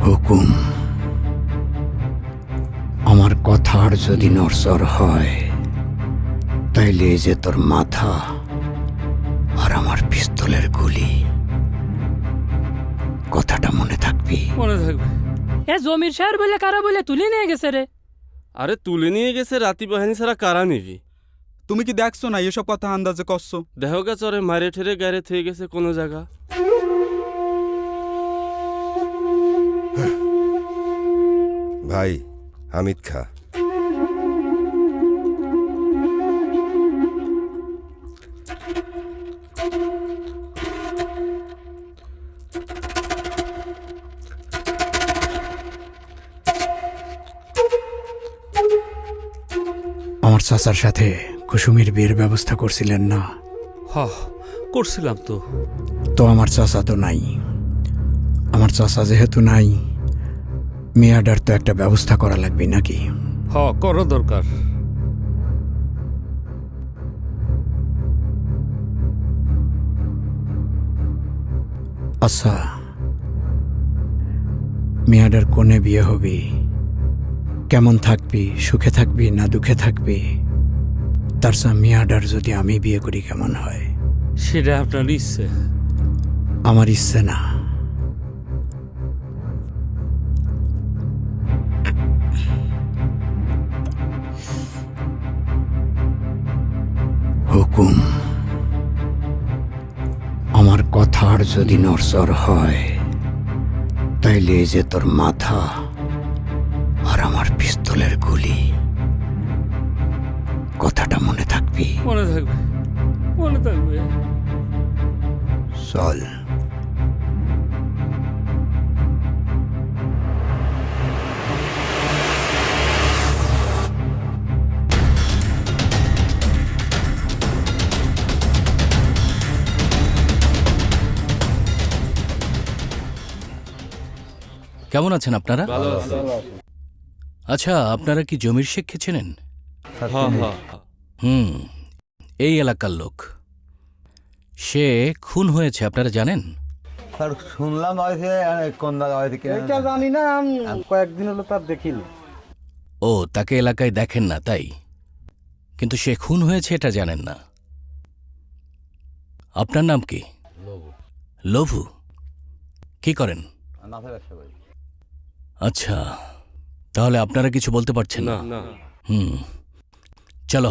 হুকুম, আমার কথার যদি নড়চড় হয় তাইলে এই যে তোর মাথা আর আমার পিস্তলের গুলি, কথাটা মনে থাকবি? মনে থাকবে। এ জমির শেয়ার বলে কারা বলে তুলে নিয়ে গেছে রে। আরে তুলে নিয়ে গেছে রাতি বাহিনী ছাড়া কারা নিবি? তুমি কি দেখছো না এসব কথা আন্দাজে করছো? দেহগা চরে মারে ঠেরে গাড়ি থেকে গেছে কোনো জায়গা। ভাই হামিদ খা, আমার চাচার সাথে কুসুমের বিয়ের ব্যবস্থা করছিলেন না? হ, করছিলাম তো। তো আমার চাচা তো নাই। আমার চাচা যেহেতু নাই, মেয়াডার তো একটা ব্যবস্থা করা লাগবে নাকি? হ, করা দরকার। আচ্ছা, মেয়াডার কোনে বিয়ে হবে? কেমন থাকবি? সুখে থাকবি না দুঃখে থাকবি? তার চেয়ে মেয়াডার যদি আমি বিয়ে করি কেমন হয়? সেটা আপনার ইচ্ছে। আমার ইচ্ছে না। হুকুম, আমার কথার যদি নড়চড় হয় তাইলে এই যে তোর মাথা আর আমার পিস্তলের গুলি, কথাটা মনে থাকবি? মনে থাকবে, মনে থাকবে। চল। কেমন আছেন আপনারা? ভালো আছে। আচ্ছা, আপনারা কি জমির শেখকে চেনেন? হ্যাঁ হ্যাঁ। এই এলাকার লোক। সে খুন হয়েছে, আপনারা জানেন? স্যার শুনলাম হয়েছে কোন জায়গা হয়েছে এটা জানি না, আমি কয়েকদিন হলো তার দেখিনি। ও, তাকে এলাকায় দেখেন না তাই? কিন্তু সে খুন হয়েছে এটা জানেন না। আপনার নাম কি? লভু। কি করেন? নাফের ব্যবসা করি। আচ্ছা, তাহলে আপনারা কিছু বলতে পারছেন না না? না। চলো।